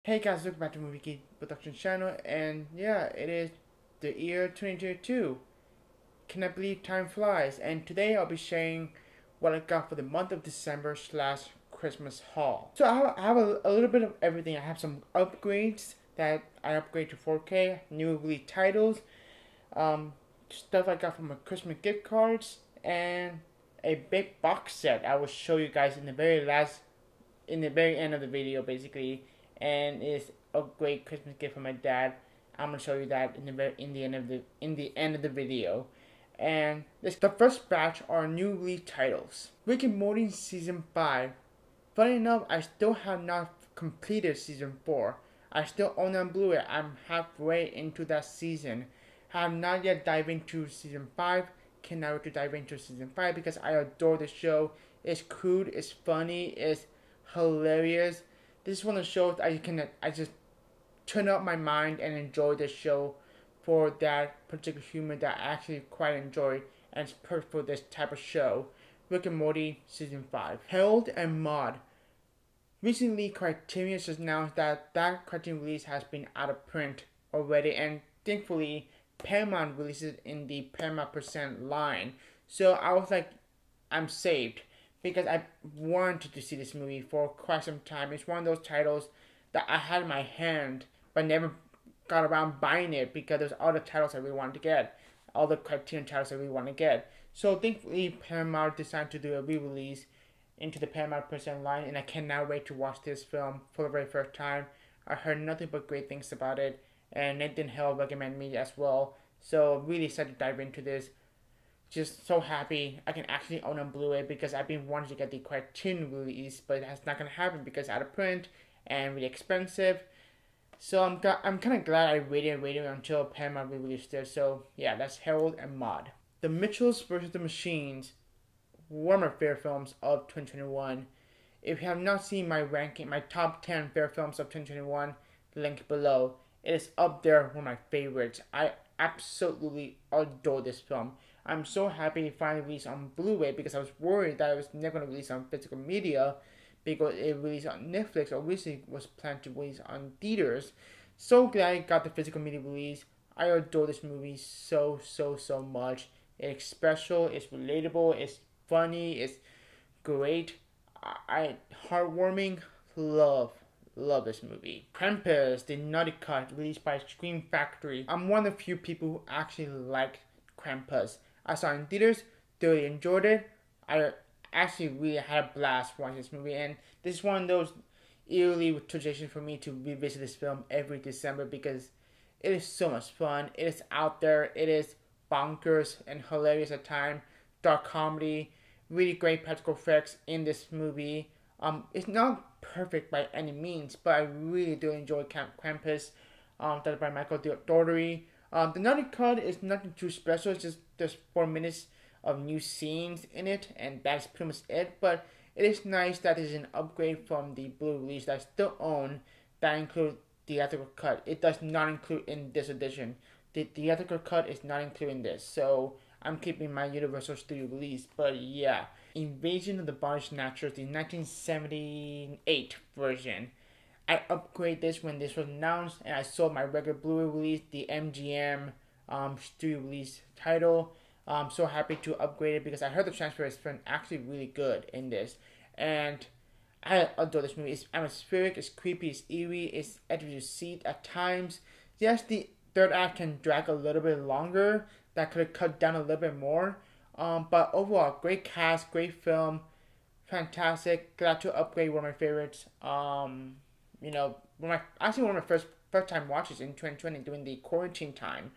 Hey guys, welcome back to Movie Geek Production channel, and yeah, it is the year 2022. Can I believe time flies? And today I'll be sharing what I got for the month of December slash Christmas haul. So I have a little bit of everything. I have some upgrades that I upgrade to 4K, new release titles, stuff I got from my Christmas gift cards, and a big box set I will show you guys in the very end of the video, basically, and it's a great Christmas gift for my dad. I'm gonna show you that in the end of the video. And the first batch are new release titles. Rick and Morty season 5. Funny enough, I still have not completed season 4. I still own it on Blu-ray. I'm halfway into that season. Have not yet dived into season 5. Cannot wait to dive into season 5 because I adore the show. It's crude, it's funny, it's hilarious. This is one of the shows I just turn up my mind and enjoy the show for that particular humor that I actually quite enjoy, and it's perfect for this type of show. Rick and Morty season 5. Harold and Maude. Recently, Criterion just announced that Criterion release has been out of print already, and thankfully Paramount releases it in the Paramount Percent line. So I was like, I'm saved, because I wanted to see this movie for quite some time. It's one of those titles that I had in my hand, but never got around buying it because there's other titles I really wanted to get, all the Criterion titles I really want to get. So thankfully, Paramount decided to do a re-release into the Paramount Percent line, and I cannot wait to watch this film for the very first time. I heard nothing but great things about it, and Nathan Hill recommended me as well. So really excited to dive into this. Just so happy I can actually own on Blu-ray because I've been wanting to get the Criterion release, but that's not gonna happen because it's out of print and really expensive. So I'm kind of glad I waited until Paramount released it. So yeah, that's Harold and Maude. The Mitchells vs. the Machines, one of my favorite films of 2021. If you have not seen my ranking, my top 10 favorite films of 2021, link below. It is up there, one of my favorites. I absolutely adore this film. I'm so happy it finally released on Blu-ray because I was worried that it was never going to release on physical media because it released on Netflix, or originally was planned to release on theaters. So glad I got the physical media release. I adore this movie so much. It's special, it's relatable, it's funny, it's great. I heartwarming, love this movie. Krampus, the Naughty Cut, released by Scream Factory. I'm one of the few people who actually like Krampus. I saw it in theaters, thoroughly enjoyed it. I actually really had a blast watching this movie, and this is one of those eerily traditions for me to revisit this film every December because it is so much fun. It is out there. It is bonkers and hilarious at times. Dark comedy, really great practical effects in this movie. It's not perfect by any means, but I really do enjoy Krampus, directed by Michael Dougherty. The Naughty Cut is nothing too special. It's just there's 4 minutes of new scenes in it, and that's pretty much it. But it is nice that it's an upgrade from the Blu release that I still own that includes the theatrical cut. It does not include in this edition. The theatrical cut is not included in this, so I'm keeping my Universal Studio release. But yeah, Invasion of the Body Snatchers, the 1978 version. I upgraded this when this was announced, and I sold my regular Blu-ray release, the MGM studio release title. I'm so happy to upgrade it because I heard the transfer is actually really good in this, and I adore this movie. It's atmospheric, it's creepy, it's eerie, it's edge of your seat at times. Yes, the third act can drag a little bit longer. That could have cut down a little bit more. But overall, great cast, great film, fantastic. Glad to upgrade one of my favorites. One of my first time watches in 2020 during the quarantine time,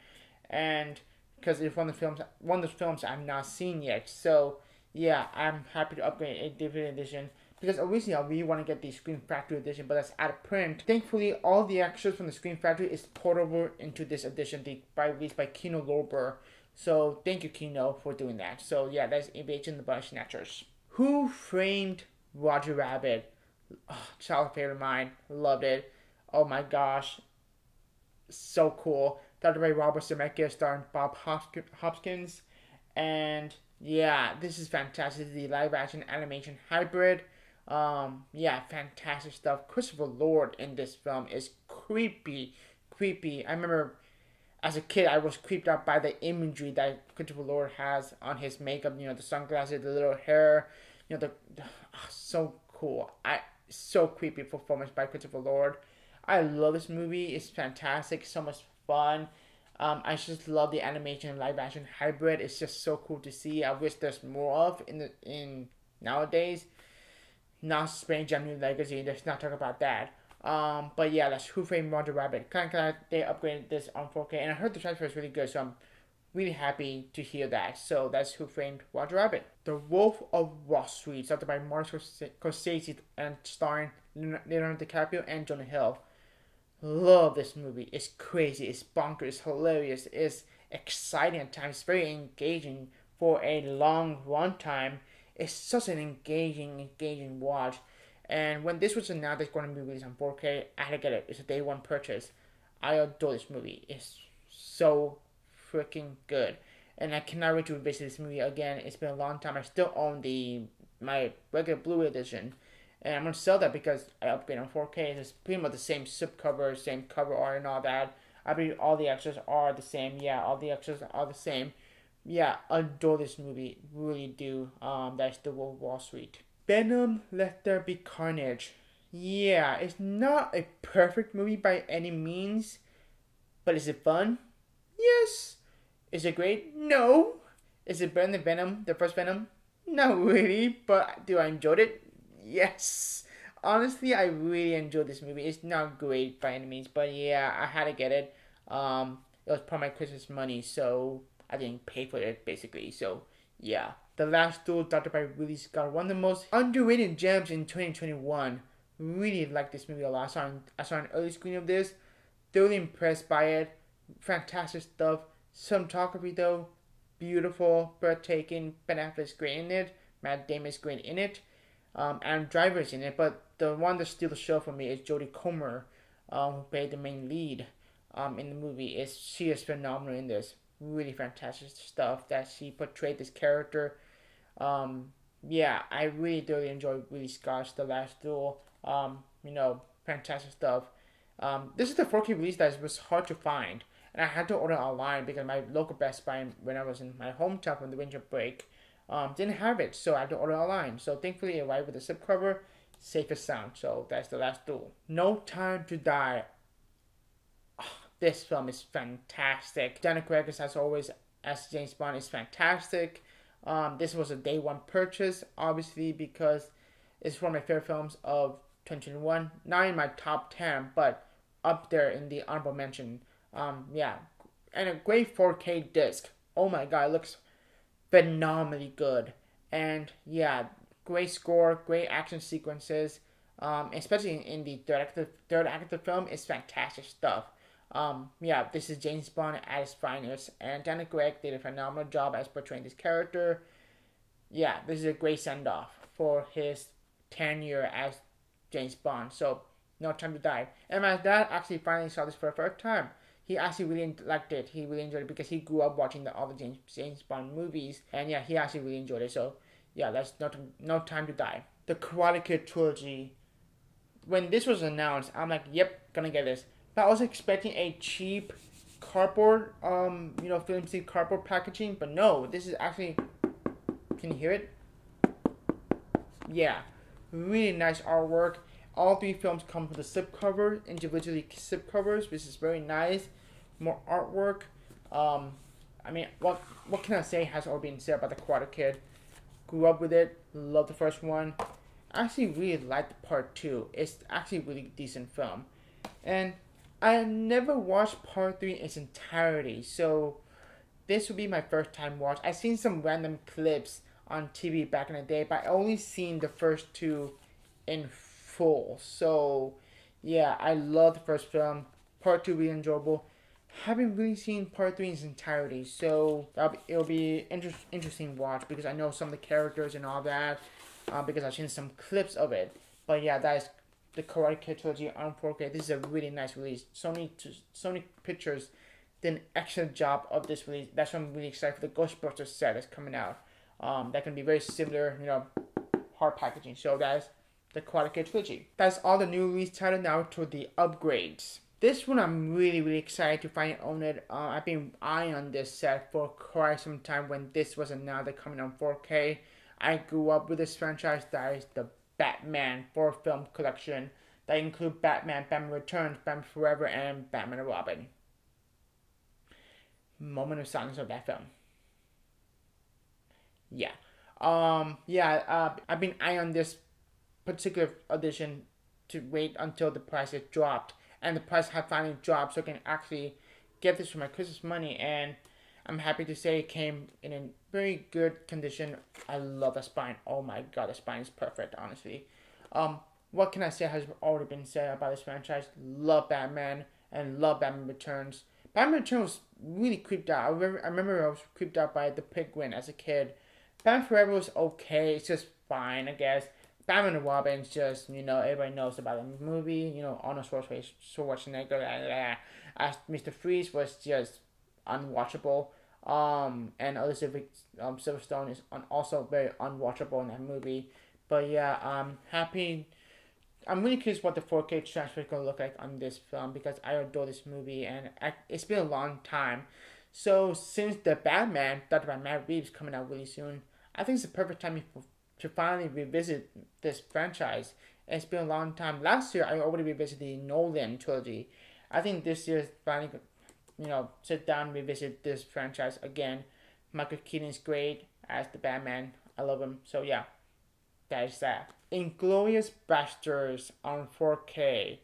and because it's one of the films I've not seen yet. So yeah, I'm happy to upgrade a DVD edition because originally I really want to get the Screen Factory edition, but that's out of print. Thankfully, all the extras from the Screen Factory is portable into this edition, released by Kino Lorber. So thank you, Kino, for doing that. So yeah, that's Invasion of the Body Snatchers. Who Framed Roger Rabbit? Oh, child favorite of mine. Loved it. Oh my gosh, so cool. Directed by Robert Zemeckis, starring Bob Hopkins, and yeah, this is fantastic. The live action animation hybrid. Yeah, fantastic stuff. Christopher Lord in this film is creepy, creepy. I remember as a kid, I was creeped out by the imagery that Christopher Lord has on his makeup. You know, the sunglasses, the little hair. You know, so cool. So creepy performance by Christopher Lord. I love this movie. It's fantastic. So much fun. I just love the animation and live action hybrid. It's just so cool to see. I wish there's more of in nowadays. Not Spain Jam New Legacy. Let's not talk about that. But yeah, that's Who Framed Roger Rabbit. Kind of they upgraded this on 4K, and I heard the transfer is really good, so I'm really happy to hear that. So that's Who Framed Roger Rabbit. The Wolf of Wall Street, started by Martin Scorsese and starring Leonardo DiCaprio and Jonah Hill. Love this movie. It's crazy. It's bonkers. It's hilarious. It's exciting at times. It's very engaging for a long runtime. It's such an engaging watch. And when this was announced it's going to be released on 4K, I had to get it. It's a day one purchase. I adore this movie. It's so freaking good. And I cannot wait to revisit this movie again. It's been a long time. I still own my regular Blu-ray edition. And I'm going to sell that because I upgrade on 4K. It's pretty much the same slipcover, same cover art and all that. I believe all the extras are the same. Yeah, all the extras are the same. Yeah, adore this movie. Really do. That's The Wolf of Wall Street. Venom, Let There Be Carnage. Yeah, it's not a perfect movie by any means. But is it fun? Yes. Is it great? No. Is it better than Venom, the first Venom? Not really, but do I enjoy it? Yes. Honestly, I really enjoyed this movie. It's not great by any means, but yeah, I had to get it. It was part of my Christmas money, so I didn't pay for it basically. So yeah, The Last Duel, directed by Ridley Scott, one of the most underrated gems in 2021. Really like this movie a lot. I saw an early screening of this. Thoroughly impressed by it. Fantastic stuff. Cinematography though, beautiful, breathtaking. Ben Affleck's great in it. Matt Damon's great in it. Adam Driver's in it, but the one that steals the show for me is Jodie Comer, who played the main lead in the movie. She is phenomenal in this. Really fantastic stuff that she portrayed this character. Yeah, I really thoroughly enjoyed Ridley Scott's The Last Duel. Fantastic stuff. This is the 4K release that was hard to find, and I had to order online because my local Best Buy, when I was in my hometown from the winter break, didn't have it, so I had to order online. So thankfully it arrived with a slipcover, safe and sound. So that's The Last Duel. No Time to Die. Oh, this film is fantastic. Daniel Craig, as always, as James Bond, is fantastic. This was a day one purchase, obviously, because it's one of my favorite films of 2021. Not in my top 10, but up there in the honorable mention. Yeah, and a great 4K disc. Oh my god, it looks phenomenally good. And yeah, great score, great action sequences. Especially in the third act of the film, is fantastic stuff. Yeah, this is James Bond at his finest, and Daniel Craig did a phenomenal job as portraying this character. Yeah, this is a great send off for his tenure as James Bond. So, No Time to Die. And my dad actually finally saw this for the first time. He actually really liked it. He really enjoyed it because he grew up watching all the James Bond movies. And yeah, he actually really enjoyed it. So, yeah, that's No Time to Die. The Karate Kid Trilogy. When this was announced, I'm like, yep, gonna get this. But I was expecting a cheap cardboard, film stick cardboard packaging. But no, this is actually, can you hear it? Yeah, really nice artwork. All three films come with a slipcover, individually slipcovers, which is very nice. More artwork. What can I say has already been said about the Karate Kid? Grew up with it, loved the first one. I actually really liked part 2. It's actually a really decent film. And I never watched part 3 in its entirety, so this will be my first time watch. I've seen some random clips on TV back in the day, but I only seen the first 2 in full. So yeah, I love the first film. Part 2 really enjoyable. Haven't really seen part 3 in its entirety, so it'll be interesting watch because I know some of the characters and all that, because I've seen some clips of it. But yeah, that is the Karate Kid Trilogy on 4K. This is a really nice release. Sony Pictures did an excellent job of this release. That's why I'm really excited for the Ghostbusters set that's coming out. That can be very similar, hard packaging. So guys, the QCK Trilogy. That's all the new release title. Now to the upgrades. This one I'm really excited to finally own it. I've been eyeing on this set for quite some time when this was announced coming on 4K. I grew up with this franchise. That is the Batman 4-film collection that include Batman, Batman Returns, Batman Forever, and Batman and Robin. Moment of silence of that film. Yeah. I've been eyeing on this particular edition to wait until the price has dropped. And the price had finally dropped, so I can actually get this for my Christmas money. And I'm happy to say it came in a very good condition. I love the spine. Oh my god, the spine is perfect, honestly. What can I say has already been said about this franchise? Love Batman and love Batman Returns. Batman Returns was really creeped out. I remember I was creeped out by the Penguin as a kid. Batman Forever was okay. It's just fine, I guess. Batman and Robin's just, everybody knows about the movie. Arnold Schwarzenegger as Mr. Freeze was just unwatchable. And Elizabeth Silverstone is also very unwatchable in that movie. But yeah, I'm happy. I'm really curious what the 4K transfer is going to look like on this film because I adore this movie and it's been a long time. So since the Batman, Dr. by Matt Reeves, coming out really soon, I think it's the perfect time to finally revisit this franchise. It's been a long time. Last year, I already revisited the Nolan trilogy. I think this year's finally, sit down and revisit this franchise again. Michael Keaton's great as the Batman. I love him. So yeah, that is that. Inglorious Bastards on 4K.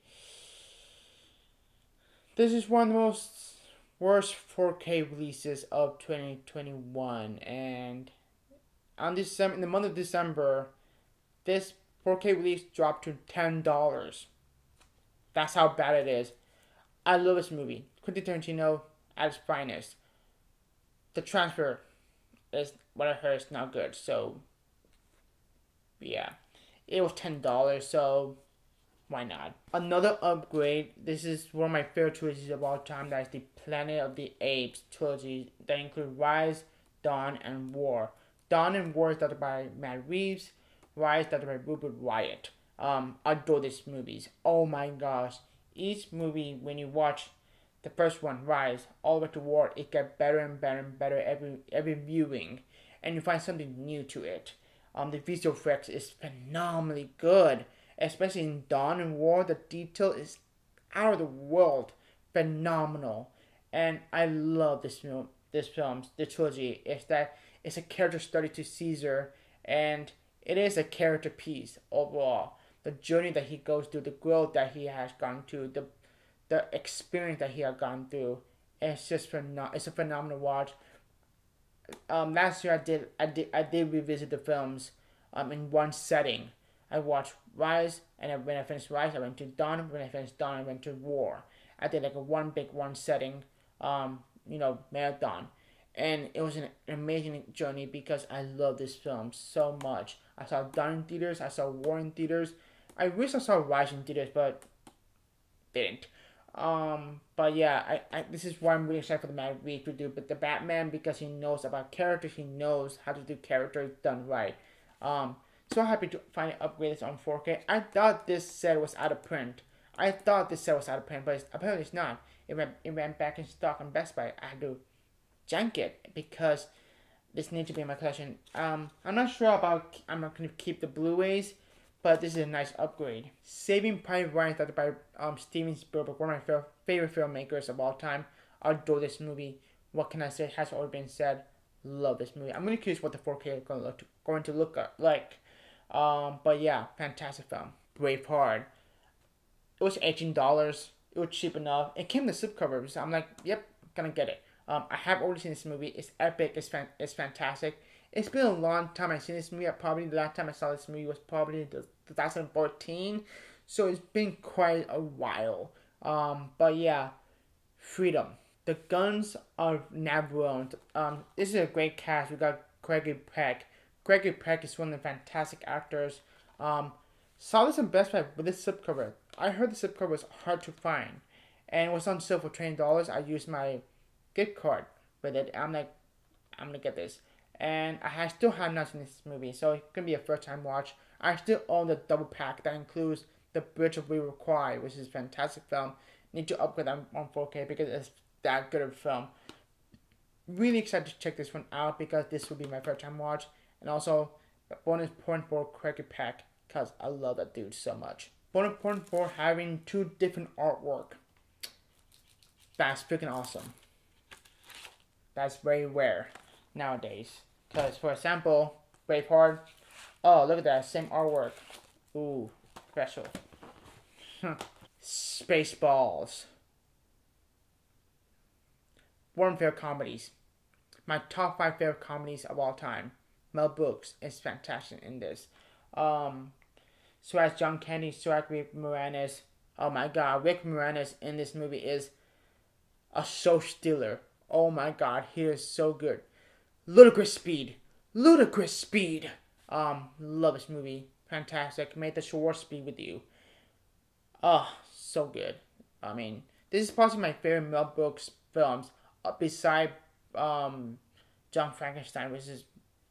This is one of the most worst 4K releases of 2021, and in the month of December, this 4K release dropped to $10. That's how bad it is. I love this movie. Quentin Tarantino at its finest. The transfer is what I heard is not good. So yeah, it was $10. So why not? Another upgrade. This is one of my favorite trilogies of all time. That is the Planet of the Apes trilogy. That include Rise, Dawn, and War. Dawn and War is directed by Matt Reeves. Rise is directed by Rupert Wyatt. I adore these movies. Oh my gosh. Each movie, when you watch the first one, Rise, all the way to War, it gets better and better and better every viewing. And you find something new to it. The visual effects is phenomenally good. Especially in Dawn and War, the detail is out of the world. Phenomenal. And I love this trilogy. It's a character study to Caesar, and it is a character piece overall. The journey that he goes through, the growth that he has gone through, the experience that he has gone through, it's just it's a phenomenal watch. Last year I did revisit the films in one setting. I watched Rise, and when I finished Rise, I went to Dawn. When I finished Dawn, I went to War. I did like a one setting, marathon. And it was an amazing journey because I love this film so much. I saw Dawn in theaters, I saw War in theaters. I wish I saw Rise in theaters, but didn't. But yeah, this is why I'm really excited for the Matt Reeves to do. But the Batman, because he knows about characters, he knows how to do characters done right. So happy to finally upgrade this on 4K. I thought this set was out of print. But apparently it's not. It went back in stock on Best Buy. I had to jank it because this needs to be in my collection. I'm not sure about. I'm not going to keep the Blu-rays, but this is a nice upgrade. Saving Private Ryan, directed by Steven Spielberg, one of my favorite filmmakers of all time. I adore this movie. What can I say? It has already been said. Love this movie. I'm really curious what the 4K is going to look like. But yeah, fantastic film. Braveheart. It was $18. It was cheap enough. It came in the slipcover, so I'm like, yep, gonna get it. I have already seen this movie. It's epic. It's fantastic. It's been a long time I've seen this movie. Probably the last time I saw this movie was probably 2014. So it's been quite a while. But yeah, Freedom. The Guns of Navarone. This is a great cast. We got Gregory Peck. Gregory Peck is one of the fantastic actors. Saw this on Best Buy with this slipcover. I heard the slipcover was hard to find. And it was on sale for $20. I used my gift card with it. I'm like, I'm gonna get this. And I still have not seen this movie, so it's gonna be a first time watch. I still own the double pack that includes The Bridge of We Require, which is a fantastic film. Need to upgrade that on 4K because it's that good of a film. Really excited to check this one out because this will be my first time watch. And also, the bonus point for Cricket Pack because I love that dude so much. Bonus point for having 2 different artwork. That's freaking awesome. That's very rare nowadays. Because, for example, Braveheart. Oh, look at that. Same artwork. Ooh, special. Spaceballs. Warm favorite comedies. My top 5 favorite comedies of all time. Mel Brooks is fantastic in this. So as John Candy, so as Rick Moranis. Oh my god, Rick Moranis in this movie is a soul stealer. Oh my god, he is so good. Ludicrous Speed. Ludicrous Speed. Love this movie. Fantastic. Made the short speed with you. Oh, so good. I mean, this is possibly my favorite Mel Brooks films. Beside John Frankenstein, which is a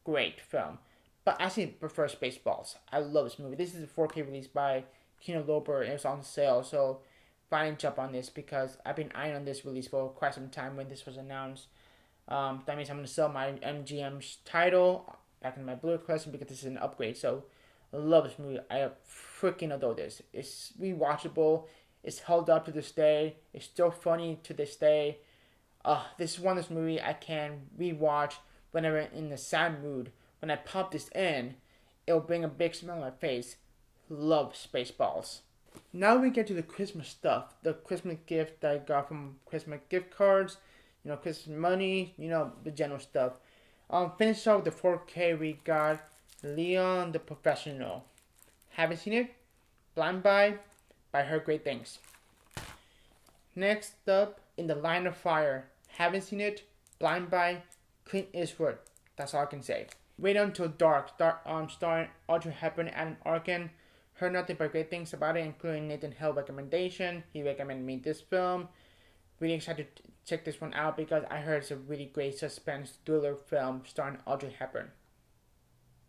great film. But I actually prefer Spaceballs. I love this movie. This is a 4K release by Kino Lorber and it's on sale. So finally jump on this because I've been eyeing on this release for quite some time when this was announced. That means I'm going to sell my MGM title back in my Blu-ray collection because this is an upgrade. So I love this movie. I freaking adore this. It's rewatchable. It's held up to this day. It's still funny to this day. This is one of those movies I can rewatch whenever I'm in a sad mood. When I pop this in, it'll bring a big smile on my face. Love Spaceballs. Now we get to the Christmas stuff. The Christmas gift that I got from Christmas gift cards. You know, Christmas money. You know, the general stuff. Finish off with the 4K, we got Leon the Professional. Haven't seen it? Blind Buy, but I heard great things. Next up, In the Line of Fire. Haven't seen it? Blind Buy, Clint Eastwood. That's all I can say. Wait Until Dark, starring Audrey Hepburn and Adam Arkin. Heard nothing but great things about it, including Nathan Hill's recommendation. He recommended me this film. Really excited to check this one out because I heard it's a really great suspense thriller film starring Audrey Hepburn.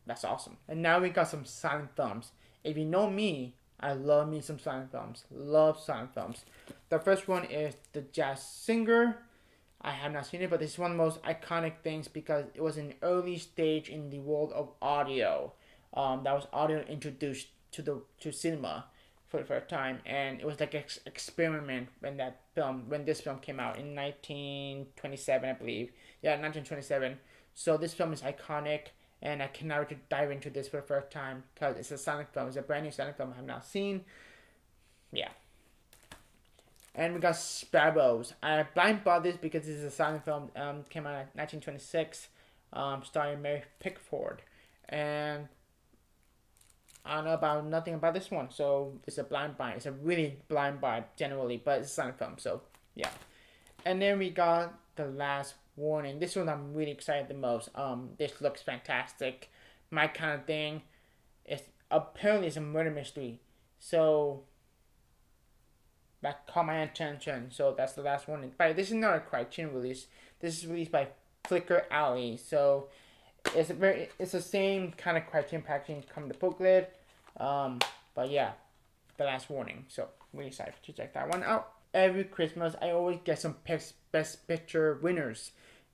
That's awesome. And now we got some silent films. If you know me, I love me some silent films. Love silent films. The first one is The Jazz Singer. I have not seen it, but this is one of the most iconic things because it was an early stage in the world of audio. That was audio introduced to cinema for the first time, and it was like an experiment when this film came out in 1927, I believe. Yeah, 1927. So this film is iconic, and I cannot wait to dive into this for the first time because it's a silent film. It's a brand new silent film I have not seen. Yeah. And we got Sparrows. I blind bought this because this is a silent film. Came out in 1926, starring Mary Pickford. And I don't know about nothing about this one, so it's a blind buy. It's a really blind buy generally, but it's a silent film, so yeah. And then we got The Last Warning. This one I'm really excited the most. This looks fantastic. My kind of thing. Apparently it's a murder mystery, so that caught my attention. So that's The Last Warning. But this is not a Criterion release. This is released by Flicker Alley, so it's the same kind of Criterion packaging come the booklet. But yeah, The Last Warning. So really excited to check that one out. Every Christmas I always get some best picture winners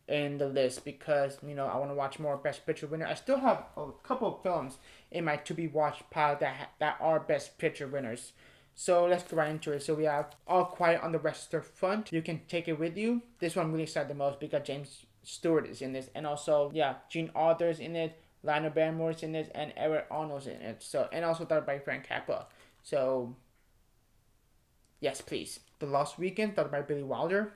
in the list because I want to watch more best picture winner. I still have a couple of films in my to be watched pile that are best picture winners. So let's go right into it. So we have All Quiet on the Western Front. You Can Take It With You. This one I'm really excited the most because James Stewart is in this, and also Gene Auther's in it, Lionel Barrymore's in it, and Eric Arnold's in it. So and also directed by Frank Capra. So yes, please. The Lost Weekend, directed by Billy Wilder.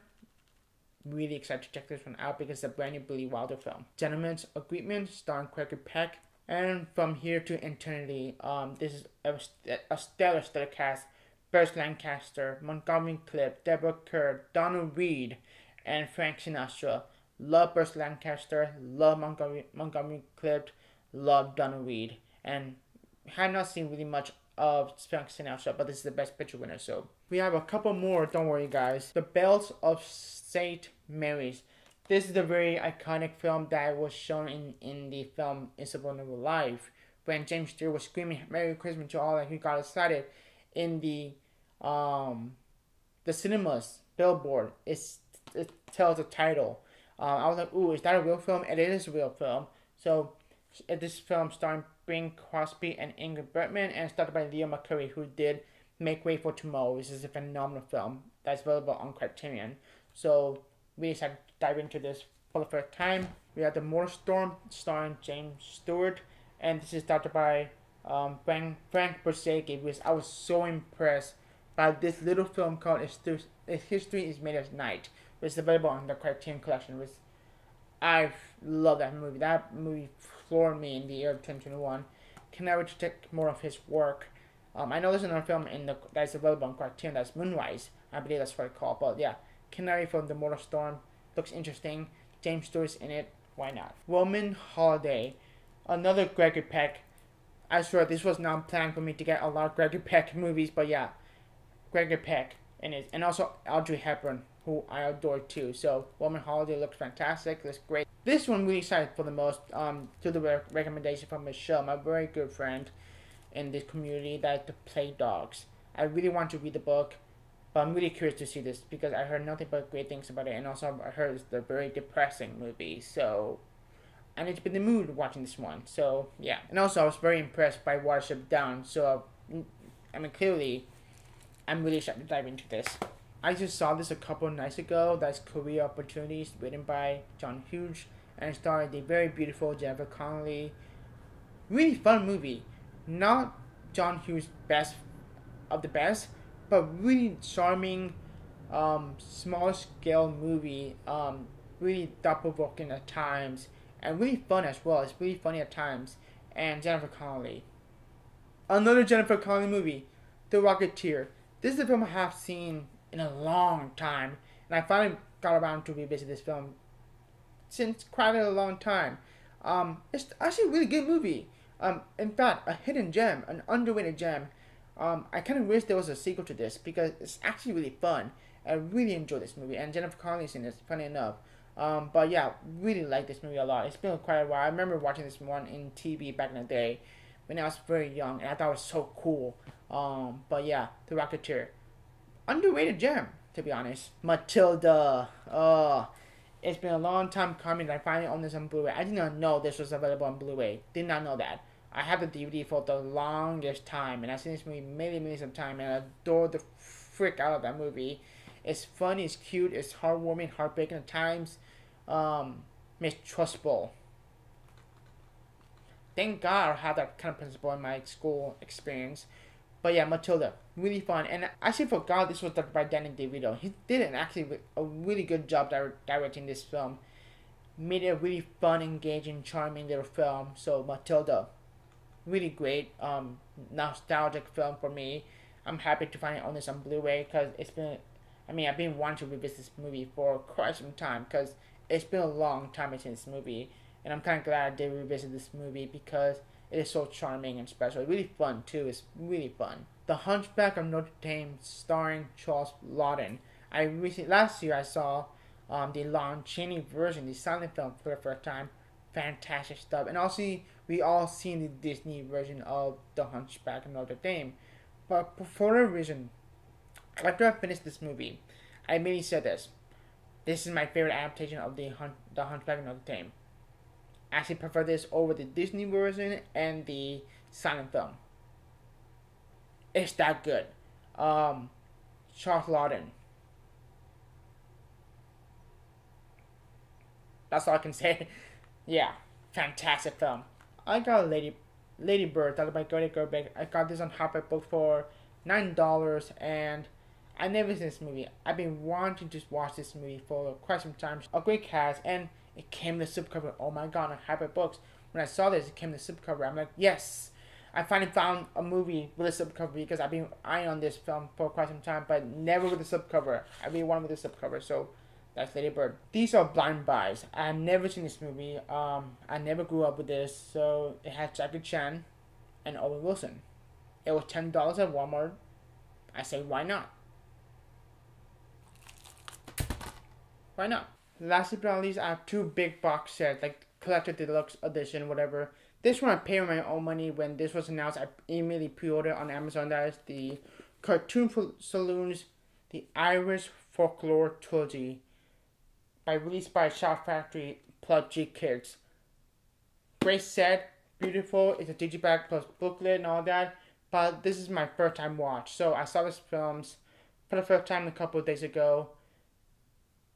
Really excited to check this one out because it's a brand new Billy Wilder film. Gentleman's Agreement, starring Cricket Peck. And From Here to Eternity. This is a stellar cast. Burt Lancaster, Montgomery Clift, Deborah Kerr, Donna Reed, and Frank Sinatra. Love Burt Lancaster, love Montgomery Clift, love Donna Reed. And have not seen really much of Frank Sinatra, but this is the best picture winner. So we have a couple more, don't worry guys. The Bells of St. Mary's. This is a very iconic film that was shown in the film It's a Wonderful Life when James Stewart was screaming "Merry Christmas" to all, like he got excited in the cinemas billboard. It tells the title. I was like, ooh, is that a real film? And it is a real film. So this film starring Bing Crosby and Ingrid Bergman, and started by Leo McCurry, who did Make Way for Tomorrow, which is a phenomenal film that's available on Criterion. So we decided to dive into this for the first time. We have The Mortal Storm, starring James Stewart, and this is directed by Frank Bersagi, which I was so impressed by this little film called Its History is Made of Night, which is available on the Criterion Collection, which I love that movie. That movie floored me in the year of 2021. Cannot wait to take more of his work. I know there's another film that's available on Criterion, that's Moonrise. I believe that's what it's called. But yeah, Canary from The Mortal Storm looks interesting. James Stewart's in it. Why not? Roman Holiday, another Gregory Peck. I swear this was not planned for me to get a lot of Gregory Peck movies, but yeah, Gregory Peck in it, and also Audrey Hepburn, who I adore too. So Roman Holiday looks fantastic. Looks great. This one really excited for the most. To the recommendation from Michelle, my very good friend in this community, that The Play Dogs. I really want to read the book, but I'm really curious to see this because I heard nothing but great things about it, and also I heard it's a very depressing movie. So I need to be in the mood watching this one. So yeah, and also I was very impressed by Watership Down. So I mean, clearly, I'm really excited to dive into this. I just saw this a couple of nights ago. That's Career Opportunities, written by John Hughes, and starring the very beautiful Jennifer Connelly. Really fun movie. Not John Hughes' best of the best, but really charming, small scale movie. Really thought provoking at times, and really fun as well. It's really funny at times. And Jennifer Connelly. Another Jennifer Connelly movie, The Rocketeer. This is a film I have seen in a long time, and I finally got around to revisit this film since quite a long time. It's actually a really good movie. In fact, a hidden gem, an underrated gem. I kind of wish there was a sequel to this because it's actually really fun. I really enjoy this movie, and Jennifer Connelly's in this, funny enough. But yeah, really like this movie a lot. It's been quite a while. I remember watching this one in TV back in the day when I was very young, and I thought it was so cool. But yeah, The Rocketeer. Underrated gem, to be honest. Matilda. It's been a long time coming. I finally own this on Blu-ray. I did not know this was available on Blu-ray. Did not know that. I had the DVD for the longest time, and I've seen this movie millions of times, and I adore the frick out of that movie. It's funny, it's cute, it's heartwarming, heartbreaking at times, mistrustful. Thank God I had that kind of principle in my school experience. But yeah, Matilda, really fun. And I actually forgot this was directed by Danny DeVito. He did a really good job directing this film. Made it a really fun, engaging, charming little film. So Matilda, really great, nostalgic film for me. I'm happy to finally own this on Blu-ray because I've been wanting to revisit this movie for quite some time because it's been a long time since this movie. And I'm kind of glad I did revisit this movie because it is so charming and special. It's really fun too. It's really fun. The Hunchback of Notre Dame, starring Charles Laughton. Last year I saw the Lon Chaney version, the silent film, for the first time. Fantastic stuff. And also we all seen the Disney version of The Hunchback of Notre Dame. But for whatever reason, after I finished this movie, I immediately said this. This is my favorite adaptation of the Hunchback of Notre Dame. I actually prefer this over the Disney version and the silent film. It's that good. Charles Laughton. That's all I can say. Yeah, fantastic film. I got Lady Bird, directed by Greta Gerwig. I got this on Hotback Book for $9, and I never seen this movie. I've been wanting to watch this movie for quite some time. A great cast, and it came in the slipcover. Oh my god, on Hotback Books. When I saw this, it came in the slipcover. I'm like, yes! I finally found a movie with a slipcover because I've been eyeing on this film for quite some time, but never with a slipcover. I really wanted with a slipcover, so that's Lady Bird. These are blind buys. I've never seen this movie. I never grew up with this, so it has Jackie Chan and Owen Wilson. It was $10 at Walmart. I say, why not? Why not? Lastly but not least, I have two big box sets, like collector deluxe edition, whatever. This one I paid my own money when this was announced. I immediately pre-ordered on Amazon. That is the Cartoon Saloon's The Irish Folklore Trilogy, released by Shout Factory plus G Kids. Great set, beautiful. It's a digipack plus booklet and all that. But this is my first time watch, so I saw these films for the first time a couple of days ago.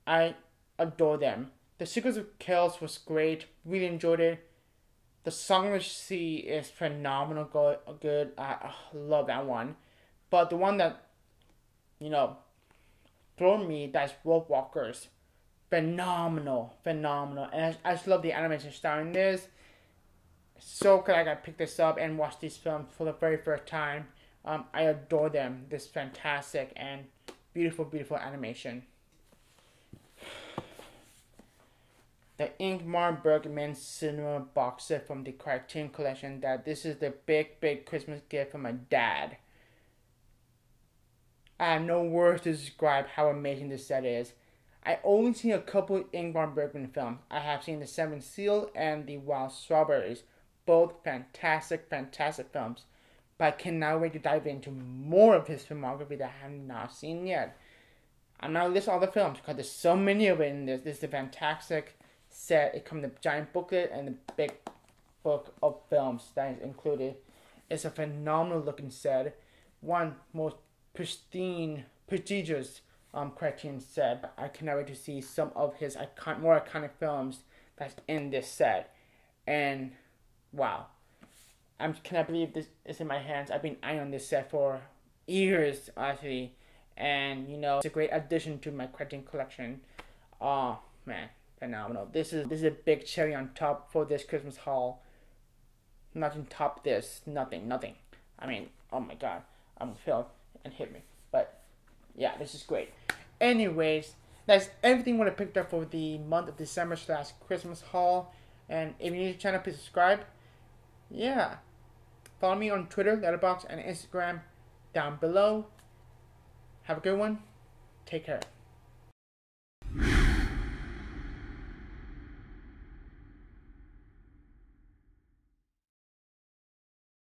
I adore them. The Secrets of Kells was great. Really enjoyed it. The Song of the Sea is phenomenal. Good. I love that one. But the one that, thrown me, that's Wolf Walkers. Phenomenal. And I just love the animation style in this. So glad I picked this up and watched these films for the very first time. I adore them. This fantastic and beautiful animation. The Inkmar Bergman cinema box set from the Criterion Collection. This is the big Christmas gift from my dad. I have no words to describe how amazing this set is. I only seen a couple of Ingmar Bergman films. I have seen The Seventh Seal and The Wild Strawberries. Both fantastic films. But I cannot wait to dive into more of his filmography that I have not seen yet. I'm not list all the films because there's so many of it in this. This is a fantastic set. It comes with a giant booklet and a big book of films that is included. It's a phenomenal looking set. One most prestigious Criterion set. I cannot wait to see some of his more iconic films that's in this set. And wow, I cannot believe this is in my hands. I've been eyeing on this set for years, actually, and it's a great addition to my Criterion collection. Oh man, phenomenal! This is a big cherry on top for this Christmas haul. Nothing top this. Nothing. I mean, oh my god, I'm filled and hit me. But yeah, this is great. Anyways, that's everything what I picked up for the month of December / Christmas haul. And if you're new to the channel, please subscribe. Yeah. Follow me on Twitter, Letterboxd, and Instagram down below. Have a good one. Take care.